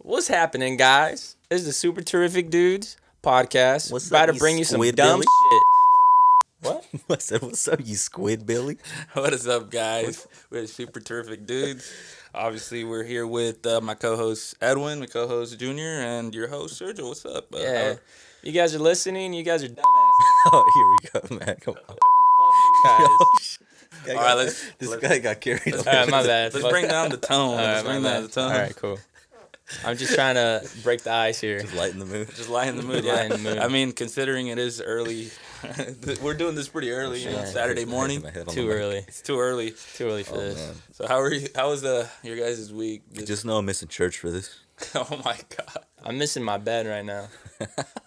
What's happening, guys? This is the Super Terrific Dudes podcast. What's about up, to you bring you some squid dumb Billy? shit. What? What's up, you squid Billy? What is up, guys? We're Super Terrific Dudes. Obviously, we're here with my co-host Edwin, my co-host Junior, and your host Sergio. What's up? Yeah. You guys are listening. You guys are dumbasses. Oh, here we go, man. Come on. Guys. All right, This guy got carried away. All right, my bad. let's bring down the tone. All Let's right, bring my down bad. the tone. All right, cool. I'm just trying to break the ice here. Just lighten the mood. Just lighten the mood. Lighten Yeah. the mood. I mean, considering it is early, we're doing this pretty early. Yeah. Saturday morning. My head on Too the mic. early. It's too early. Too early for Oh, this. man. So how are you? How was your guys' week? Just know I'm missing church for this. Oh my god, I'm missing my bed right now.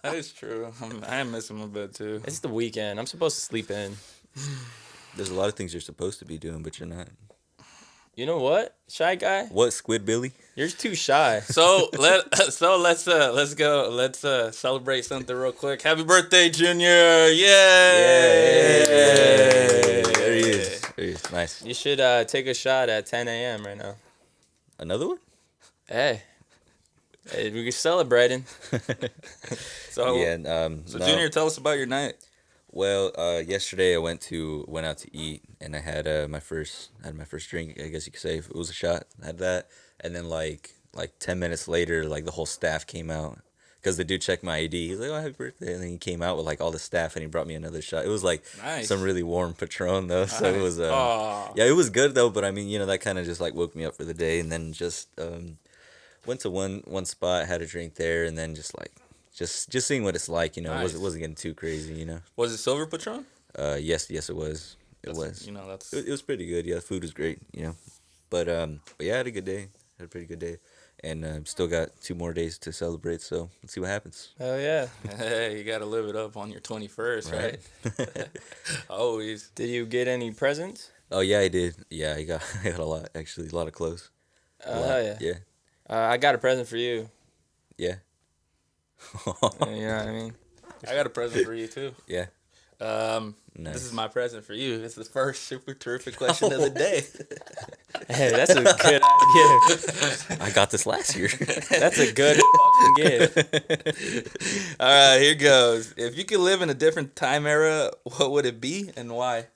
that is true. I am missing my bed too. It's the weekend. I'm supposed to sleep in. There's a lot of things you're supposed to be doing, but you're not. You know what, shy guy? What, squid Billy? You're too shy. So let's go. Let's celebrate something real quick. Happy birthday, Junior! Yay! There he is. There he is. Nice. You should take a shot at 10 a.m. right now. Another one? Hey, we're celebrating. So Yeah. so No. Junior, tell us about your night. Well, yesterday I went out to eat, and I had my first drink. I guess you could say it was a shot. I had that, and then like 10 minutes later, like the whole staff came out because the dude checked my ID. He's like, "Oh, happy birthday!" And then he came out with like all the staff, and he brought me another shot. It was like Nice. some really warm Patron though, so it was Aw. yeah, it was good though. But I mean, that kind of just like woke me up for the day, and then just went to one spot, had a drink there, and then just seeing what it's like. Nice. It wasn't getting too crazy. Was it Silver Patron? Yes, it was. It That's- was. That's It was pretty good. Yeah, the food was great. But yeah, I had a good day. Had a pretty good day, and still got 2 more days to celebrate. So let's see what happens. Hell yeah. hey, you gotta live it up on your 21st, right? Always. Did you get any presents? Oh yeah, I did. Yeah, I got a lot actually. A lot of clothes. A lot. Hell yeah. Yeah. I got a present for you. Yeah. You know what I mean? I got a present for you too. Yeah. Nice. This is my present for you. It's the first Super Terrific question of the day. Hey, that's a good gift. I got this last year. That's a good fucking gift. All right, here goes. If you could live in a different time era, what would it be and why?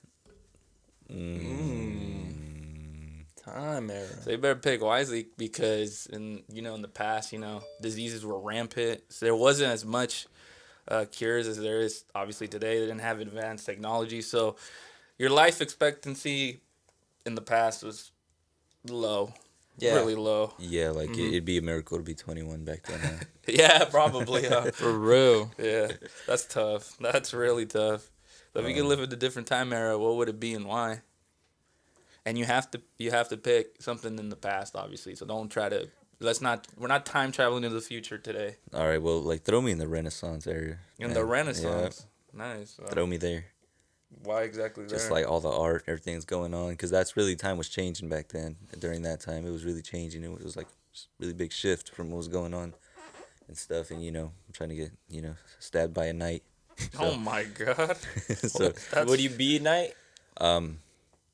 Time era. So you better pick wisely because in the past, diseases were rampant. So there wasn't as much cures as there is obviously today. They didn't have advanced technology. So your life expectancy in the past was low. Yeah. Really low. Yeah, like it'd be a miracle to be 21 back then. Huh? Yeah, probably. For real. Yeah, that's tough. That's really tough. So if you could live in a different time era, what would it be and why? And you have to pick something in the past, obviously. So don't try to. We're not time traveling into the future today. All right, well, like throw me in the Renaissance area. In man. the Renaissance, nice. Yeah, throw me there. Why exactly there? Just like all the art, everything's going on, because that's really time was changing back then. During that time, it was really changing. It was like a really big shift from what was going on and stuff. And I'm trying to get stabbed by a knight. Oh my God. So Would you be at night?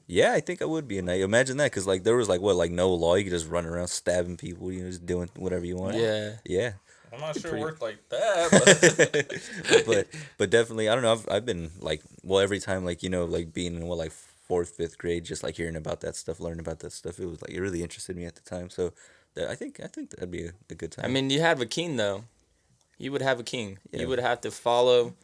yeah, I think I would be a knight. Imagine that, because like there was like no law. You could just run around stabbing people. Just doing whatever you want. Yeah. Yeah. I'm not sure it worked like that. but definitely, I don't know. I've been like, well, every time like like being in like 4th, 5th grade, just like hearing about that stuff, learning about that stuff, it was like it really interested me at the time. So I think that'd be a good time. I mean, you have a king, though. You would have a king. Yeah. You would have to follow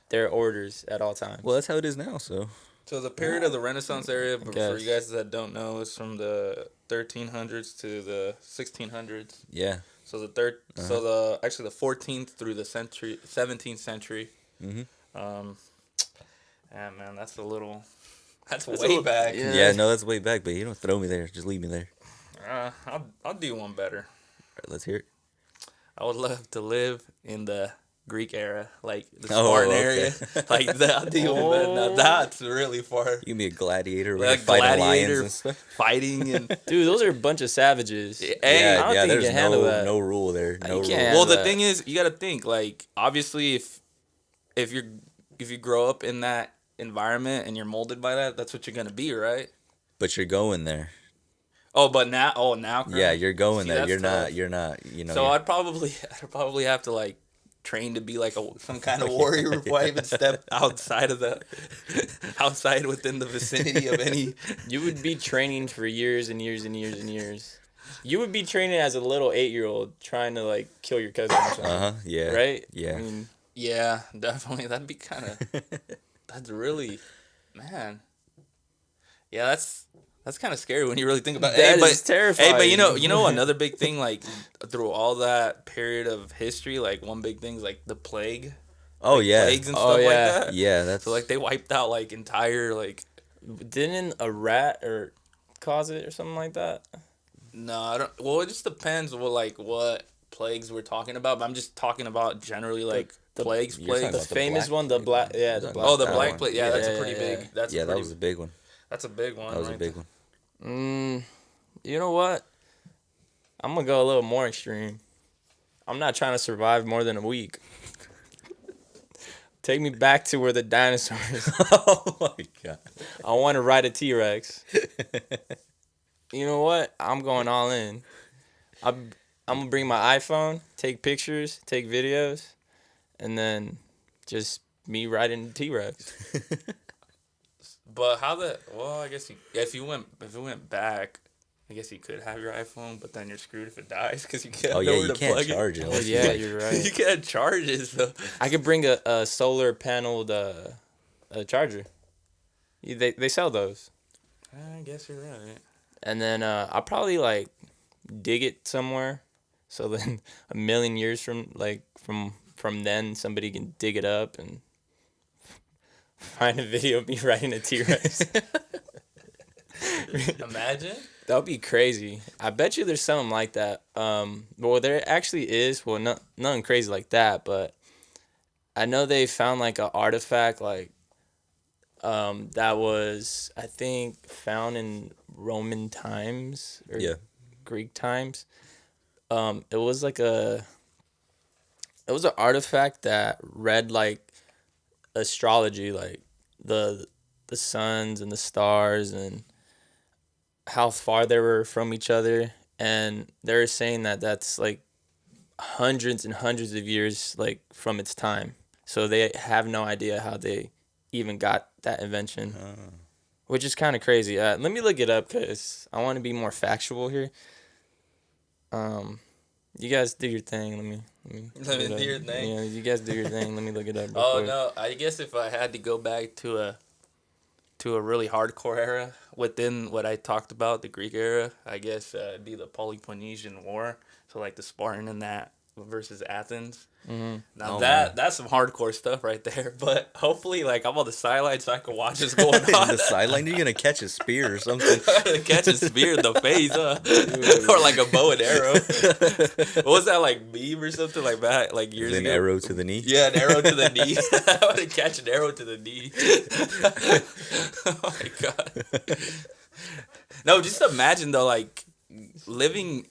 their orders at all times. well, that's how it is now. So So the period of the Renaissance area, for guess. you guys that don't know, is from the 1300s to the 1600s. yeah. So the 14th through the 17th century. Mhm. Yeah, man, that's That's way a little- back. yeah. Yeah, no, that's way back, but you don't throw me there. Just leave me there. I'll do one better. All right, let's hear it. I would love to live in the Greek era, like the Oh, Spartan okay. area, like that. I'll do one better. Now that's really far. You can be a gladiator, Like fighting lions gladiator and stuff. fighting and Dude, those are a bunch of savages. Hey, I don't think you there's can handle that. no rule there. You No rule. can't. well, the that. thing is, you got to think like obviously if you grow up in that environment and you're molded by that, that's what you're gonna be, right? But you're going there. Oh, but now, now. Yeah, you're going See, there. that's You're tough. not. You're not. You know. So you're- I'd probably have to like train to be like some kind of warrior before I even step outside of the outside within the vicinity of any. You would be training for years and years and years and years. You would be training as a little 8-year-old trying to like kill your cousin or something. Yeah. Right? Yeah. I mean, Yeah, definitely. That'd be kind of. That's really, man. Yeah, that's kind of scary when you really think about it. That Hey, is but terrifying. hey, but you know another big thing like through all that period of history, like one big thing is like the plague, Oh yeah. plagues and Oh, stuff yeah. like that. Yeah. That's So like they wiped out like entire like. didn't a rat or cause it or something like that? No, I don't. Well, it just depends what plagues we're talking about. But I'm just talking about generally like plagues. you're talking The about famous black one, the plague black, yeah, You're the talking black. about Oh, the that black one. plague. Yeah, that's a Yeah, pretty yeah, big. yeah. That's Yeah, a that pretty, was a big one. That's a big one. That was a right big there. one. You know what? I'm gonna go a little more extreme. I'm not trying to survive more than a week. Take me back to where the dinosaurs. Oh my god. I want to ride a T-Rex. You know what? I'm going all in. I'm gonna bring my iPhone, take pictures, take videos, and then just me riding the T-Rex. But how the? Well, I guess if you went back, I guess you could have your iPhone, but then you're screwed if it dies because you can't. Oh yeah, nowhere you to can't plug charge it. Oh unless yeah, like- you're it. right. You can't charge it. So. I could bring a solar paneled a charger. They sell those. I guess you're right. And then I'll probably like dig it somewhere, so then a million years from then somebody can dig it up and find a video of me riding a T-Rex. Imagine. That would be crazy. I bet you there's something like that. Well, there actually is. Well, nothing crazy like that, but I know they found like an artifact like that was, I think, found in Roman times or Yeah. Greek times. It was an artifact that read like astrology, like the suns and the stars and how far they were from each other, and they're saying that that's like hundreds and hundreds of years like from its time. So they have no idea how they even got that invention, which is kind of crazy. Let me look it up because I want to be more factual here. You guys do your thing. Let me Let me look it do your up. thing. Yeah, you guys do your thing. Let me look it up. real Oh quick. no! I guess if I had to go back to a really hardcore era within what I talked about, the Greek era, I guess it'd be the Peloponnesian War. So like the Spartan and that versus Athens. Mm-hmm. Now Oh, that's some hardcore stuff right there. But hopefully, like I'm on the sideline so I can watch this going on. the sideline, you're gonna catch a spear or something. Catch a spear in the face, huh? Or like a bow and arrow. What was that like meme or something like that? Like years An ago. arrow to the knee. Yeah, an arrow to the knee. I want to catch an arrow to the knee. Oh my god. No, just imagine though, like living.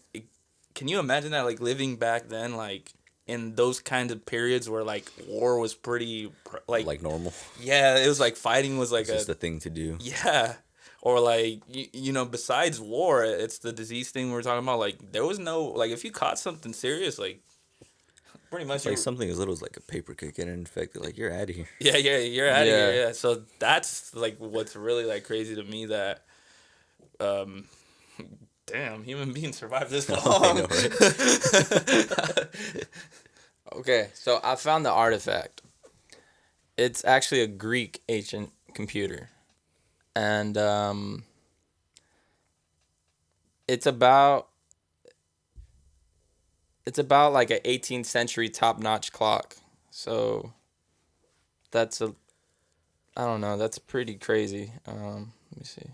Can you imagine that, like living back then, like in those kinds of periods where like war was pretty, Like normal. yeah, it was like fighting was like It's just a thing to do. yeah. Or like you know, besides war, it's the disease thing we were talking about. Like there was no like if you caught something serious, like pretty much It's like something as little as like a paper could get infected. Like you're out of here. yeah, you're out of Yeah. here. Yeah, so that's like what's really like crazy to me that, damn, human beings survive this long. I know, right? Okay, so I found the artifact. It's actually a Greek ancient computer. And it's about like an 18th century top-notch clock. So I don't know, that's pretty crazy. Let me see.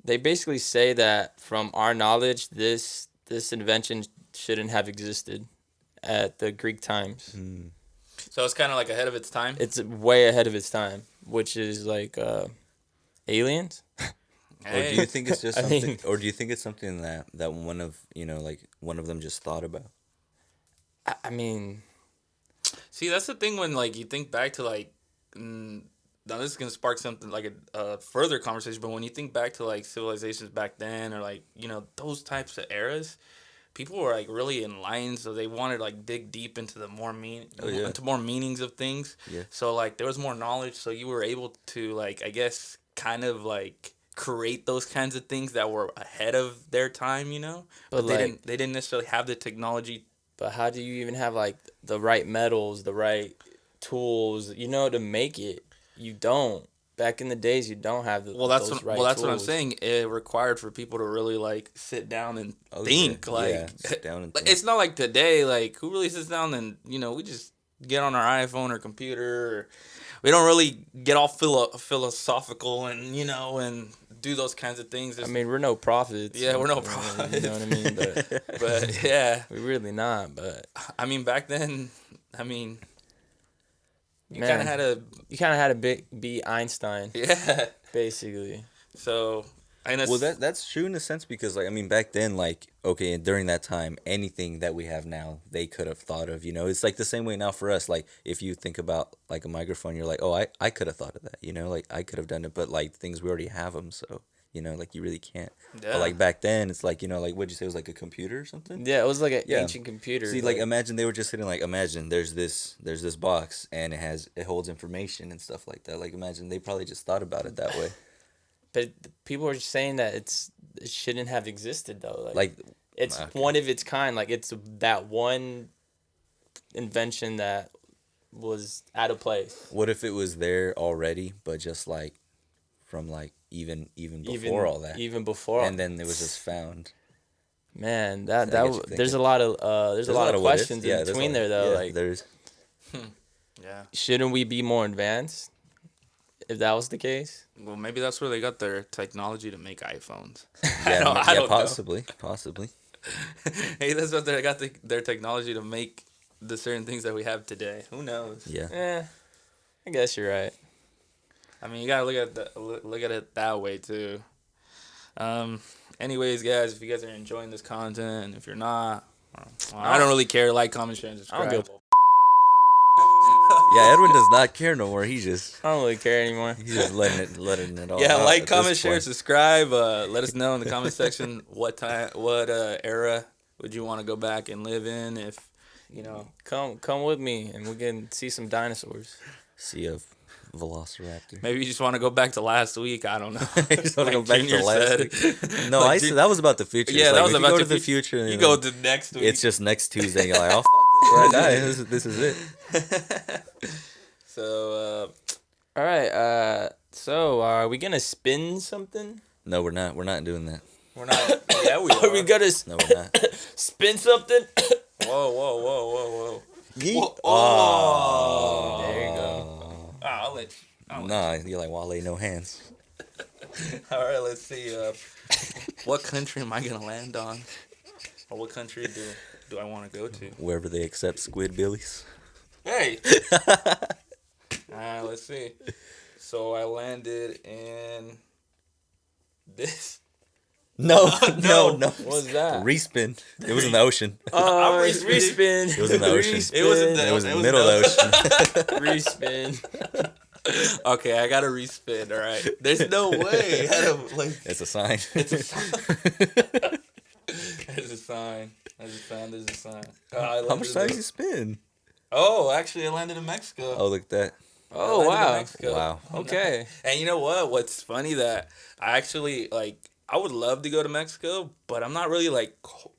They basically say that from our knowledge, this invention shouldn't have existed at the Greek times. So it's kind of like ahead of its time. It's way ahead of its time, which is like aliens. Or do you think it's just I something? mean- Or do you think it's something that one of like one of them just thought about? I mean, See, that's the thing when like you think back to like now this is gonna spark something like a further conversation. But when you think back to like civilizations back then, or like those types of eras, people were like really in line, so they wanted to like dig deep into the Oh yeah. into more meanings of things. Yeah. So like there was more knowledge, so you were able to like I guess kind of like create those kinds of things that were ahead of their time, But they like, didn't necessarily have the technology. but how do you even have like the right metals, the right tools, to make it? You don't. Back in the days, you don't have those right That's what I'm tools. saying. It required for people to really like sit down and Oh, think. yeah. Like Yeah, sit down and think. it's not like today. Like who really sits down and we just get on our iPhone or computer. Or, we don't really get all philosophical and and do those kinds of things. I mean, we're no prophets. Yeah, we're no You know what I mean? but yeah, we really not. But I mean back then, I mean you Man. kind of had a you kind of had to be Einstein, yeah. basically. So and Well, that's true in a sense because like I mean back then like okay during that time anything that we have now they could have thought of it's like the same way now for us like if you think about like a microphone you're like oh I could have thought of that like I could have done it but like things we already have them so like you really can't but like back then it's like like what'd you say it was like a computer or something. Yeah, it was like an Yeah. ancient computer. See, like imagine they were just sitting like imagine there's this box and it holds information and stuff like that. Like imagine they probably just thought about it that way. But people are just saying that it shouldn't have existed though. Like it's okay. one of its kind. Like it's that one invention that was out of place. What if it was there already, but just like from like even before all that, Even before. and then it was just found. Man, I get you there's a lot of there's a lot of what ifs. questions Yeah, in there's between a there lot- though. yeah, Like, there's yeah. shouldn't we be more advanced? If that was the case. Well, maybe that's where they got their technology to make iPhones. yeah, I don't know. possibly. Hey, that's what they got their technology to make the certain things that we have today. Who knows? Yeah. I guess you're right. I mean, you gotta look at it that way too. Anyways, guys, if you guys are enjoying this content, and if you're not, well, I don't really care. Like, comment, share, and I don't subscribe. give Yeah, Edwin does not care no more. He's just really care anymore. he's just letting it all. Yeah, out like, at comment, this share, point. subscribe. Let us know in the comment section what era would you want to go back and live in if Come with me and we can see some dinosaurs. Sea of Velociraptor. maybe you just want to go back to last week. I don't know. I just want to go Like back Junior to last said. week. No, Like that was about the future. Yeah, It's that like, was if about you go the to the future. You and, go like, to next week. It's just next Tuesday. And you're like, oh, f- this is where I die. This is it. So, All right. So are we gonna spin something? No, we're not. We're not doing that. we're not. Yeah, we Are we are. gonna No, we're not. spin something? Whoa. Yeet. Whoa. Oh. There you go. I'll let you. Nah, you're like Wale, no hands. All right, let's see. What country am I gonna land on, or what country do I want to go to? Wherever they accept squid billies. Hey. Let's see. So I landed in this. No. What was that? Respin. It was in the ocean. Oh, I'm it's respinning. respin. It was in the ocean. It was in the- It was in it the was middle of the- the ocean. Respin. Okay, I gotta respin. All right. There's no way. I don't, like. It's a sign. It's a sign. There's a sign. There's a sign. Oh, I How landed much in time the- did you spin? Oh, actually, I landed in Mexico. Oh, look at that. Oh I landed in wow. Mexico. Wow. Okay. And you know what? What's funny that I actually I would love to go to Mexico, but I'm not really like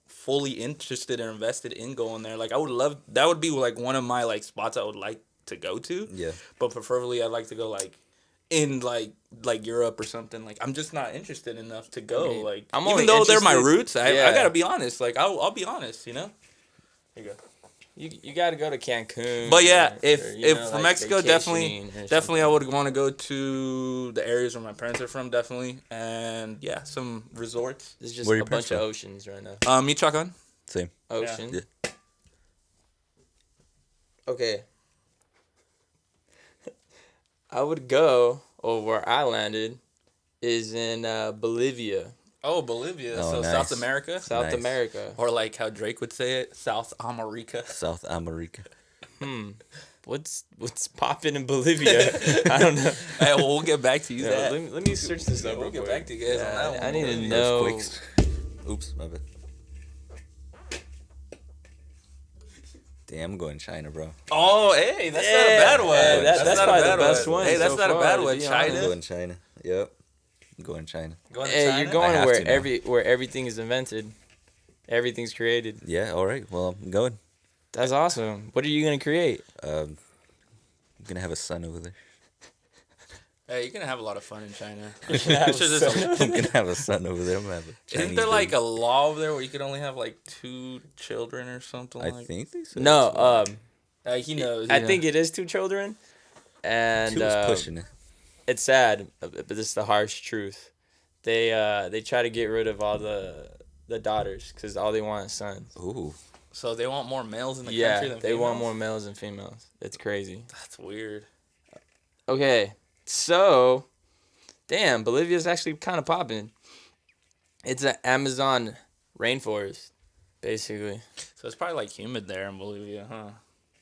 fully interested or invested in going there. Like I would love that would be like one of my like spots I would like to go to. Yeah. But preferably I'd like to go like in like Europe or something. Like I'm just not interested enough to go. I mean, like I'm even only though they're my interested- roots, I Yeah. gotta be honest. Like I'll be honest, you know. There you go. You got to go to Cancun. But yeah, or, if you know, for like Mexico, definitely vacationing or I would want to go to the areas where my parents are from, definitely, and yeah, some resorts. There's just Where are a your bunch parents of from? oceans right now. Michoacan. Same. Ocean. Yeah. Okay. I would go, or where I landed, is in Bolivia, Oh, Bolivia. Oh, So nice. South America, South Nice. America. or like how Drake would say it, South America. South America. what's popping in Bolivia? I don't know. Hey, well, we'll get back to you. Yeah, let me search this Yeah, up. we'll real get quick. back to you guys on that one. I need to Bolivia. know. Earthquakes. Oops, my bad. Damn, I'm going China, bro. Oh, hey, that's not a Yeah, bad one. yeah, that's not a probably bad the best one Hey, that's so not a far, bad to one. be I'm China. going China. Yep. I'm going China. Going to Hey, China? you're going I have where to now. where everything is invented, everything's created. Yeah, all right. Well, I'm going. That's awesome. What are you gonna create? I'm going to have a son over there. Hey, you're gonna have a lot of fun in China. You're gonna have It's just a son. I'm going to have a son over there. I'm going to have a Chinese Isn't there like baby. a law over there where you could only have like 2 children or something I like? think they said No, that's what- He knows. I think it is 2 children, and Two was pushing it. it's sad, but this is the harsh truth. They try to get rid of all the daughters because all they want is sons. Ooh. So they want more males in the Yeah, country than they want females? more males than females. It's crazy. That's weird. Okay, so, damn, Bolivia's actually kind of popping. It's an Amazon rainforest, basically. So it's probably like humid there in Bolivia, huh?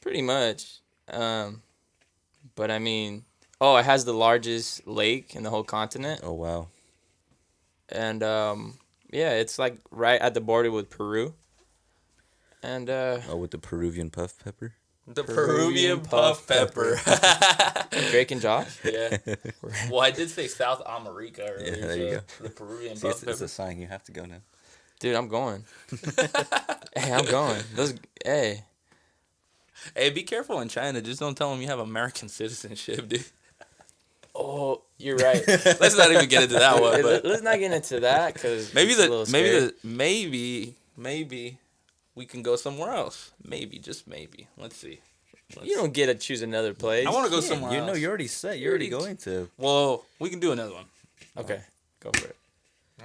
Pretty much. But I mean, oh, it has the largest lake in the whole continent. Oh, wow. And yeah, it's like right at the border with Peru. And Oh, with the Peruvian puff pepper? The Peruvian Peruvian puff pepper. Drake and Josh. Yeah. Well, I did say South America earlier. Yeah, there you so the Peruvian See, puff it's pepper. a sign. You have to go now. Dude, I'm going. Hey, I'm going. Hey. Hey, be careful in China. Just don't tell them you have American citizenship, dude. Oh, you're right. Let's not even get into that one. But Let's not get into that because maybe we can go somewhere else. Maybe, just maybe. Let's see. you don't get to choose another place. I want to go Yeah, somewhere you else. know, you're already set. You're already going to. Well, we can do another one. Okay, go for it.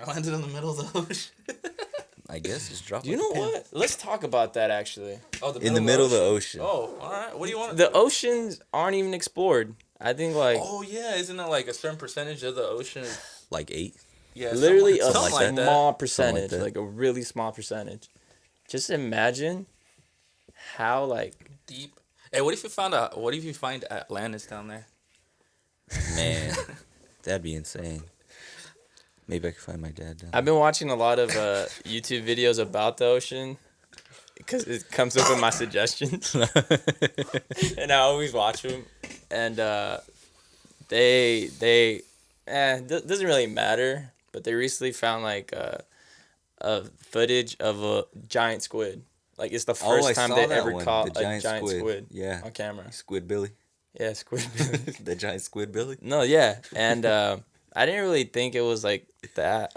I landed in the middle of the ocean. I guess just drop. You know what? Let's talk about that actually. Oh, In the middle of the ocean. Oh, all right. What do you want? The oceans aren't even explored. I think like Oh yeah, isn't it like a certain percentage of the ocean? Like 8. Yeah, literally a something like that. small percentage, that. like a really small percentage. Just imagine how like Deep. Hey, what if you found out? What if you find Atlantis down there? Man, that'd be insane. Maybe I could find my dad down. I've been watching a lot of YouTube videos about the ocean because it comes up in my suggestions, and I always watch them. And doesn't really matter, but they recently found like a footage of a giant squid. Like it's the first I time saw they that ever one, caught the a giant giant squid. squid Yeah. on camera. Squid Billy. Yeah, squid. The giant squid Billy. No, yeah, and I didn't really think it was like that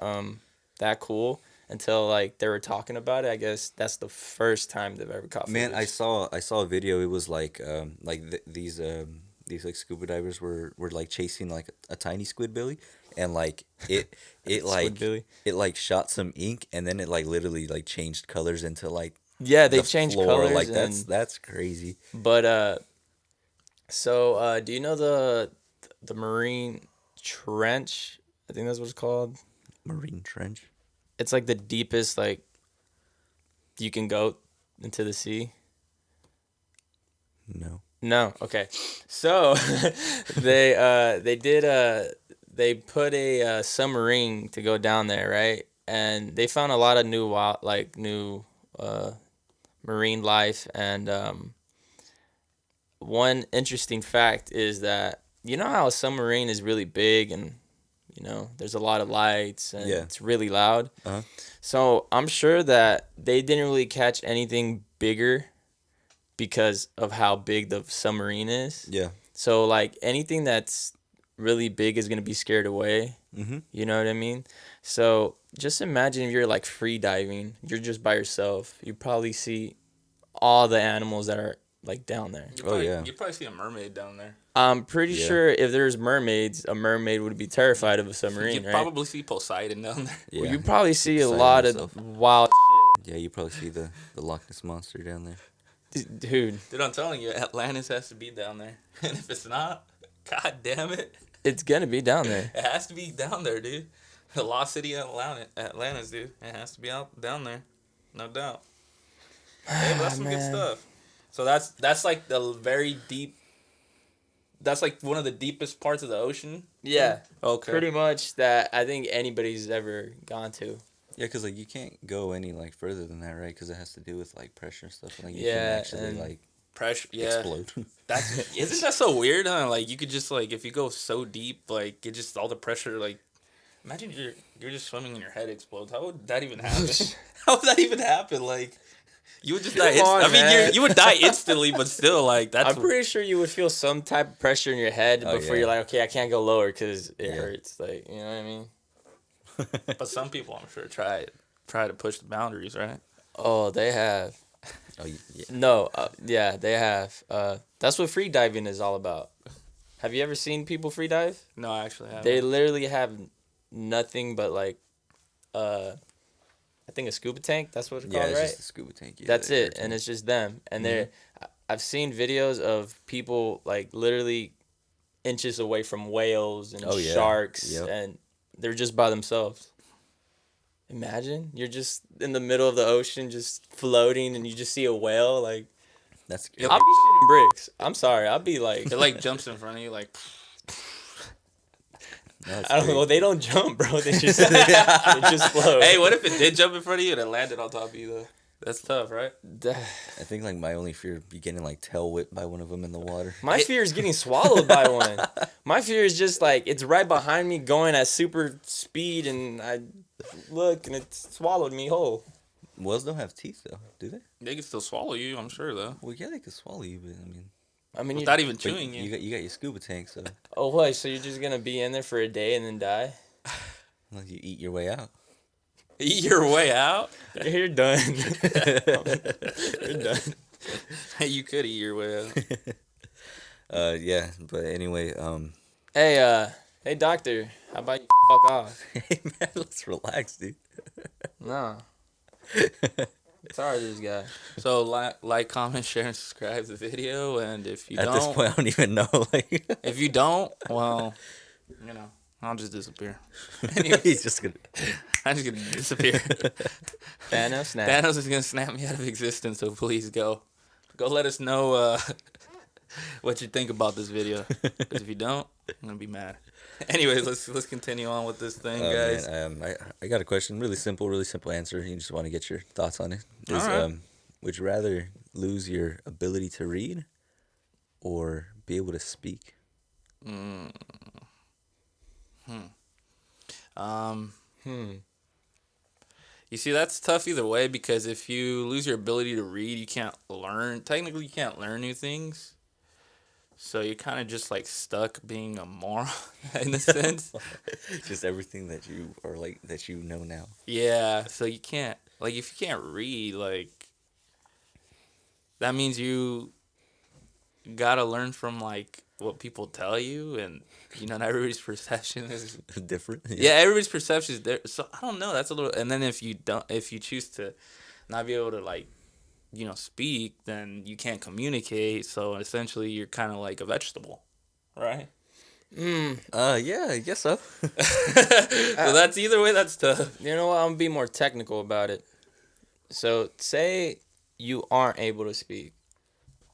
cool until like they were talking about it. I guess that's the first time they've ever caught. Man, I footage. saw a video. It was like these like scuba divers were like chasing like a tiny squid Billy, and like it Squid like Billy. it like shot some ink, and then it like literally like changed colors into like Yeah, they the changed floor. colors. Like and, that's crazy. But so do you know the marine trench? I think that's what it's called. Marine trench. It's like the deepest like you can go into the sea. No. No, okay. So they put a submarine to go down there, right? And they found a lot of new marine life. And one interesting fact is that you know how a submarine is really big and there's a lot of lights and Yeah. it's really loud. Uh-huh. So I'm sure that they didn't really catch anything bigger because of how big the submarine is. Yeah. So like anything that's really big is gonna be scared away. Mm-hmm. You know what I mean? So just imagine if you're like free diving, you're just by yourself. You probably see all the animals that are like down there. Yeah. You'd probably see a mermaid down there. I'm pretty Yeah. sure if there's mermaids, a mermaid would be terrified of a submarine, You'd right? probably see Poseidon down there. Yeah. You probably see a Poseidon lot himself. of wild Yeah, you probably see the Loch Ness monster down there. dude. Dude, I'm telling you, Atlantis has to be down there. And if it's not, god damn it. It's gonna be down there. It has to be down there, dude. The lost city of Atlantis, dude. It has to be out down there. No doubt. Hey, but that's some good Man. stuff. So that's like the very deep That's like one of the deepest parts of the ocean. Yeah, Okay. pretty much that I think anybody's ever gone to. Yeah, because like you can't go any like further than that, right? Because it has to do with like pressure and stuff. Like you can Yeah, actually and like Pressure. Yeah. explode. That's isn't that so weird? Huh? Like you could just like if you go so deep, like it just all the pressure. Like imagine you're just swimming and your head explodes. How would that even happen? How would that even happen? Like you would just die. Come on, I mean, man. you would die instantly, but still, like that's I'm pretty sure you would feel some type of pressure in your head Oh, before yeah. you're like, okay, I can't go lower because it Yeah. hurts. Like, you know what I mean? But some people, I'm sure, try to push the boundaries, right? Oh, they have. Oh yeah. No, yeah, they have. That's what free diving is all about. Have you ever seen people free dive? No, I actually haven't. They literally have nothing but like, I think a scuba tank. That's what it's Yeah, called, it's right? just a scuba tank. Yeah, That's the air it, and tank. it's just them. And Mhm. I've seen videos of people like literally inches away from whales and Oh, yeah. sharks, Yep. and they're just by themselves. Imagine you're just in the middle of the ocean, just floating, and you just see a whale. Like, That's Yep. I'll be shitting bricks. I'm sorry. I'll be like, It like jumps in front of you, like that's I don't know. great. They don't jump, bro. They just they just float. hey, what if it did jump in front of you and it landed on top of you though? That's tough, right? I think like my only fear would be getting like tail whipped by one of them in the water. My fear is getting swallowed by one. My fear is just like it's right behind me going at super speed and I look and it swallowed me whole. Whales don't have teeth though, do they? They can still swallow you, I'm sure though, Well, yeah, they could swallow you, but I mean, I mean, without even but chewing you you. got your scuba tank, so oh what? So you're just gonna be in there for a day and then die? like, you eat your way out. Eat your way out. You're done. You're done. You could eat your way out. Yeah, but anyway, Hey doctor, how about you fuck off? hey man, let's relax, dude. No. Sorry, this guy. So like, comment, share, and subscribe the video. And if you At don't, this point, I don't even know. Like, if you don't, well, you know, I'll just disappear. Anyway, he's just gonna. I'm just gonna disappear. Thanos snap. Thanos is gonna snap me out of existence. So please go let us know what you think about this video. Because if you don't, I'm gonna be mad. Anyways, let's continue on with this thing, guys. Man, I got a question. Really simple answer. You just want to get your thoughts on it. Is, Alright. would you rather lose your ability to read or be able to speak? You see, that's tough either way because if you lose your ability to read, you can't learn. Technically, you can't learn new things. So you're kind of just like stuck being a moron in a sense. Just everything that you are like that you know now. Yeah. So you can't like if you can't read, like that means you gotta learn from like what people tell you, and you know not everybody's perception is Different. yeah, everybody's perception is there. So I don't know. That's a little. And then if you choose to not be able to like, you know, speak, then you can't communicate. So essentially, you're kind of like a vegetable, right? Yeah, I guess so. So that's either way. That's tough. You know what? I'm gonna be more technical about it. So say you aren't able to speak,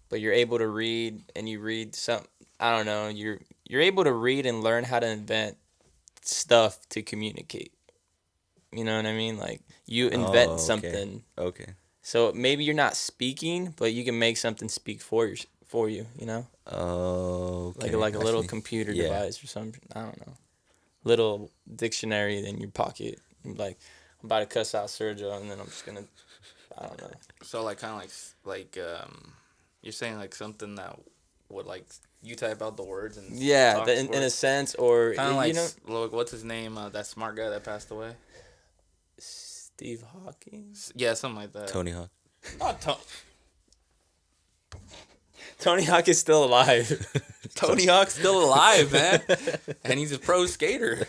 but you're able to read, and you read some. I don't know. You're able to read and learn how to invent stuff to communicate. You know what I mean? Like you invent Oh, okay. something. Okay. So maybe you're not speaking, but you can make something speak for you. You know, Oh, okay. like a I little see. computer Yeah. device or something. I don't know. Little dictionary in your pocket. Like I'm about to cuss out Sergio, and then I'm just gonna. I don't know. So like kind of like you're saying like something that would like you type out the words and Yeah, talk in for a it? sense, or Kind of like you know, look, what's his name? That smart guy that passed away. Steve Hawking. Yeah, something like that. Tony Hawk. Not Tony Hawk is still alive. Tony Hawk's still alive, man, and he's a pro skater.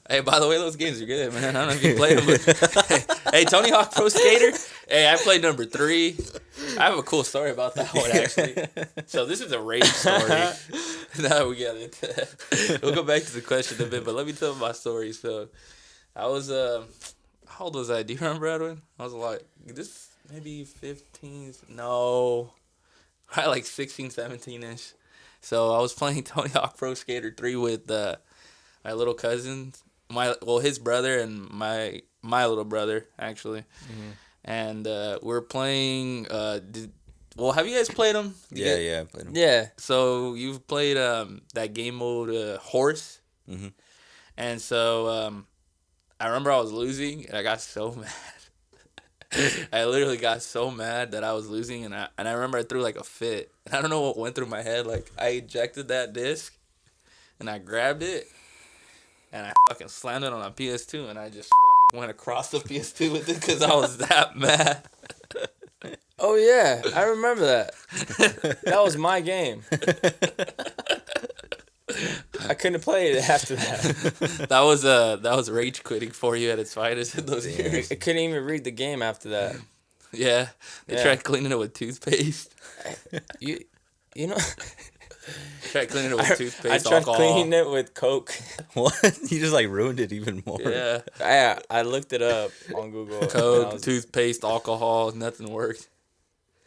Hey, by the way, those games are good, man. I don't know if you played them. But hey, Tony Hawk Pro Skater. Hey, I played number 3. I have a cool story about that one, actually. So this is a rage story. Now we got it. We'll go back to the question in a bit, but let me tell my story. So I was, how old was I? Do you remember, Edwin? I was like, this maybe 15, no, probably like 16, 17-ish. So I was playing Tony Hawk Pro Skater 3 with my little cousins, his brother and my little brother actually, and we're playing. Have you guys played them? Yeah, I played them. Yeah. So you've played that game mode Horse, Mhm. and so I remember I was losing and I got so mad. I literally got so mad that I was losing, and I remember I threw like a fit. And I don't know what went through my head. Like I ejected that disc, and I grabbed it, and I fucking slammed it on a PS2, and I just fucking went across the PS2 with it because I was that mad. Oh yeah, I remember that. That was my game. I couldn't play it after that. That was rage quitting for you at its finest in those Damn. years. I couldn't even read the game after that. Yeah, they Yeah. tried cleaning it with toothpaste. You know, Tried cleaning it with I toothpaste, tried alcohol. cleaning it with Coke. What? You just like ruined it even more. Yeah, I looked it up on Google. and I Coke, was- toothpaste, alcohol, nothing worked.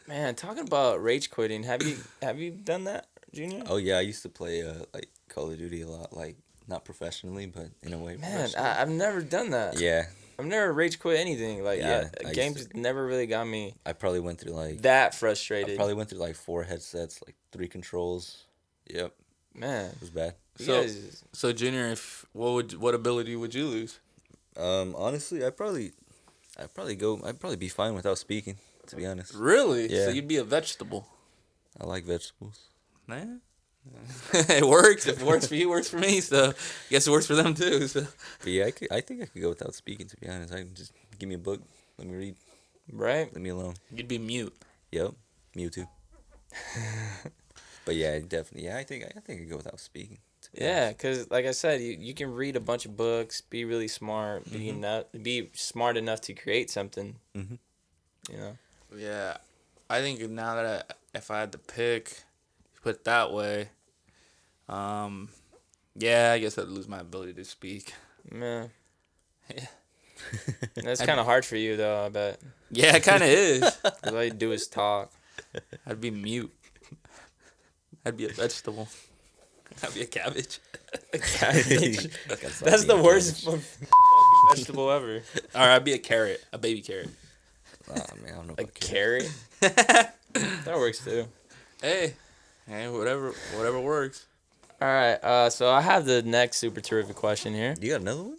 Man, talking about rage quitting, have you done that, Junior? Oh yeah, I used to play like Call of Duty a lot, like not professionally, but in a way. Man, professionally. I've never done that. Yeah, I've never rage quit anything. Like, Yeah, I used games never really got me I probably went through like that I frustrated. probably went through like 4 headsets, like 3 controls. Yep, Man, it was bad. you So- guys, So, Junior, what ability would you lose? Honestly, I'd probably be fine without speaking. To be honest, Really? Yeah. So you'd be a vegetable. I like vegetables. Man. It works. If it works for you, it works for me. So, I guess it works for them too. So. But yeah, I think I could go without speaking. To be honest, I can just give me a book, let me read, right? leave me alone. You'd be mute. Yep, Mewtwo. But yeah, definitely. Yeah, I think I could go without speaking. To be Yeah, honest. because like I said, you can read a bunch of books, be really smart, be smart enough to create something. Mhm. You know. Yeah. I think now that if I had to pick, put it that way, yeah, I guess I'd lose my ability to speak. Man. Yeah. That's kind of hard for you though, I bet. Yeah, it kind of is. 'Cause all you do is talk. I'd be mute. I'd be a vegetable. I'd be a cabbage. Cabbage. Gotta stop That's the being worst cabbage. vegetable ever. Or I'd be a carrot, a baby carrot. Oh man, I don't know A about carrots. carrot. That works too. Hey, whatever works. All right. So I have the next super terrific question here. You got another one?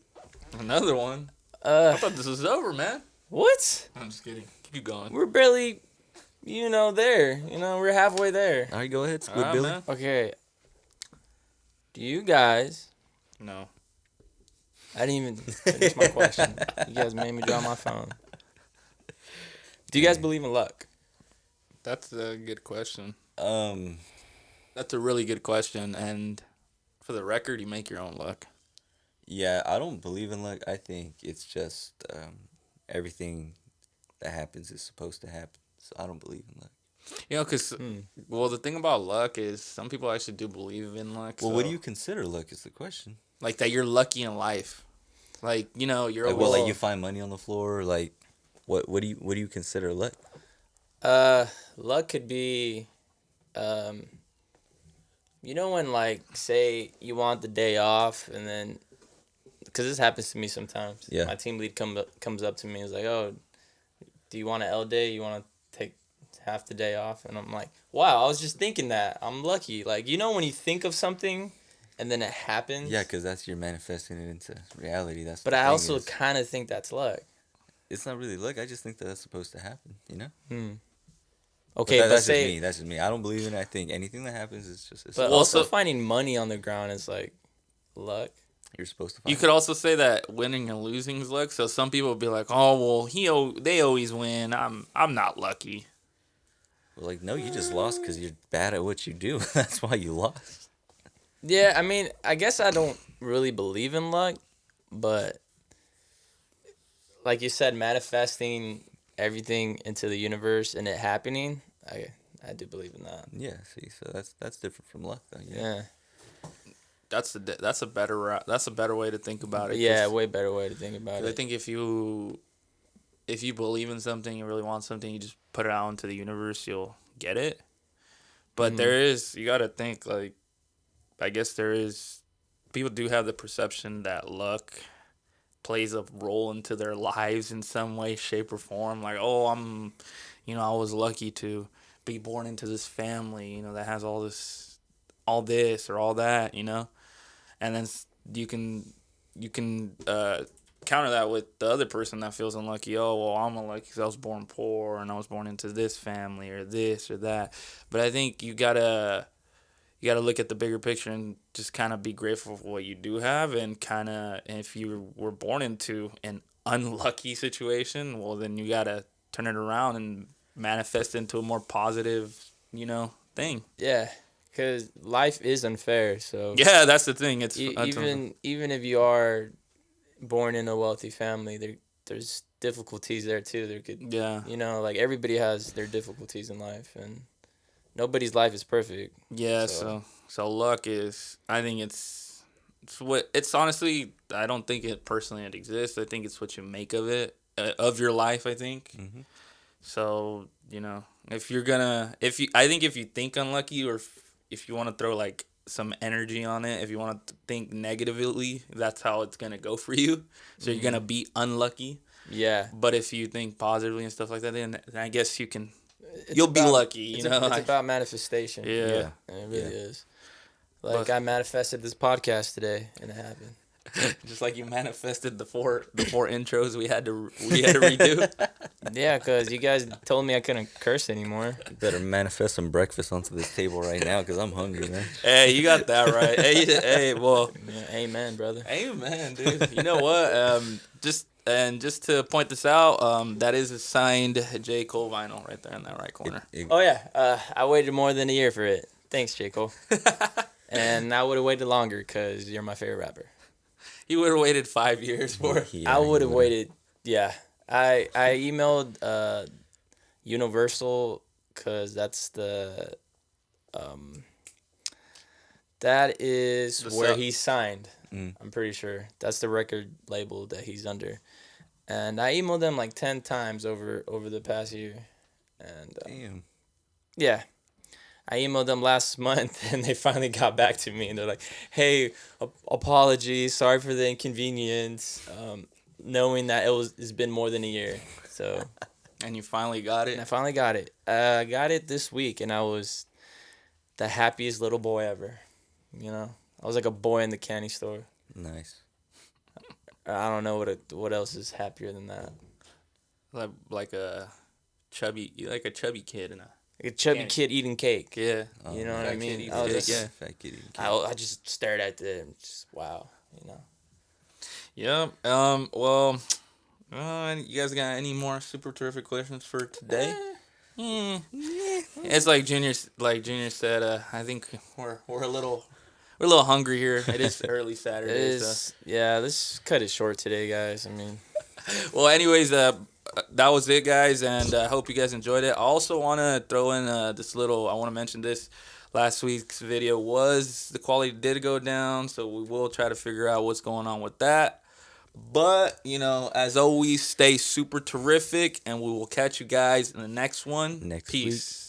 Another one. I Uh, thought this was over, man. what? I'm just kidding. Keep going. We're barely, there. We're halfway there. All right, go ahead, Squid Alright, Billy. man. Okay. Do you guys? No. I didn't even finish my question. You guys made me drop my phone. Do you guys believe in luck? That's a good question. Um, That's a really good question. And for the record, you make your own luck. yeah, I don't believe in luck. I think it's just everything that happens is supposed to happen. So I don't believe in luck. Because, well, the thing about luck is some people actually do believe in luck. Well, what do so- you consider luck is the question. Like that you're lucky in life. Like, you're Like, always... what, like you find money on the floor? Like, what do you consider luck? Luck could be, when like say you want the day off and then, because this happens to me sometimes. Yeah. My team lead comes up to me and is like, "Oh, do you want an L day? You want to take half the day off?" And I'm like, "Wow, I was just thinking that. I'm lucky." Like, when you think of something, and then it happens. Yeah, because that's you're manifesting it into reality. That's. But the I thing also is, kind of think that's luck. it's not really luck. I just think that that's supposed to happen. You know. Okay, that's say, just me. That's just me. I don't believe in it. I think anything that happens is just. It's but Well, also so- finding money on the ground is like luck. you're supposed to. Find You could also say that winning and losing is luck. So some people would be like, "Oh, well, they always win. I'm not lucky." Well, like, no, you just lost because you're bad at what you do. That's why you lost. Yeah, I mean, I guess I don't really believe in luck, but like you said, manifesting everything into the universe and it happening, I do believe in that. Yeah. See, so that's different from luck, though. Yeah. That's a better way to think about it. Yeah, 'cause- way better way to think about 'cause I it. think if you believe in something, you really want something, you just put it out into the universe, you'll get it. But there is, you got to think, like, I guess there is, people do have the perception that luck plays a role into their lives in some way, shape, or form. Like, oh, I was lucky to be born into this family, that has all this or all that, and then you can counter that with the other person that feels unlucky. Oh, well, I'm unlucky because I was born poor and I was born into this family or this or that. But I think you gotta look at the bigger picture and just kind of be grateful for what you do have, and kind of, if you were born into an unlucky situation, well, then you gotta turn it around and manifest into a more positive, thing. Yeah, because life is unfair. So Yeah, that's the thing. It's even if you are born in a wealthy family, there's difficulties there too. There could yeah. like everybody has their difficulties in life, and nobody's life is perfect. Yeah, So- so luck is, I think it's honestly, I don't think it exists. I think it's what you make of it, of your life, I think. Mhm. So, if you think unlucky, or if you want to throw like some energy on it, if you want to think negatively, that's how it's going to go for you. So you're going to be unlucky. Yeah, But if you think positively and stuff like that, then I guess it's you'll be about- lucky, It's about manifestation. Yeah. And it really Yeah. is. Like But- I manifested this podcast today, and it happened. Just like you manifested the four intros we had to redo. Yeah, because you guys told me I couldn't curse anymore. You better manifest some breakfast onto this table right now because I'm hungry, man. Hey, you got that right. Hey, well, Yeah, amen, brother. amen, dude. You know what? Just to point this out, that is a signed J. Cole vinyl right there in that right corner. Oh yeah, I waited more than a year for it. Thanks, J. Cole. And I would have waited longer because you're my favorite rapper. You would have waited 5 years for it. Yeah, I would have you waited. Yeah, I emailed Universal because that's that is The where sub- he signed. Mm. I'm pretty sure that's the record label that he's under. And I emailed them like 10 times over the past year. And Damn. yeah. I emailed them last month and they finally got back to me and they're like, "Hey, apologies, sorry for the inconvenience, knowing that it's been more than a year." So, And you finally got and I it. finally got it. I got it this week and I was the happiest little boy ever. I was like a boy in the candy store. Nice. I don't know what else is happier than that. Like a chubby kid in a Like a chubby Candy. kid eating cake. yeah. You know what I Fat mean? kid eating I was cake, just, yeah. Fat kid eating cake. I just stared at it and just wow. Yeah. Well, you guys got any more super terrific questions for today? It's like Junior said. I think we're a little hungry here. It is early It Saturday. is, yeah, let's cut it short today, guys. I mean, Well, anyways, that was it, guys, and I hope you guys enjoyed it. I also want to throw in I want to mention this. Last week's video the quality did go down, so we will try to figure out what's going on with that. But, as always, stay super terrific, and we will catch you guys in the next one. Next Peace. week.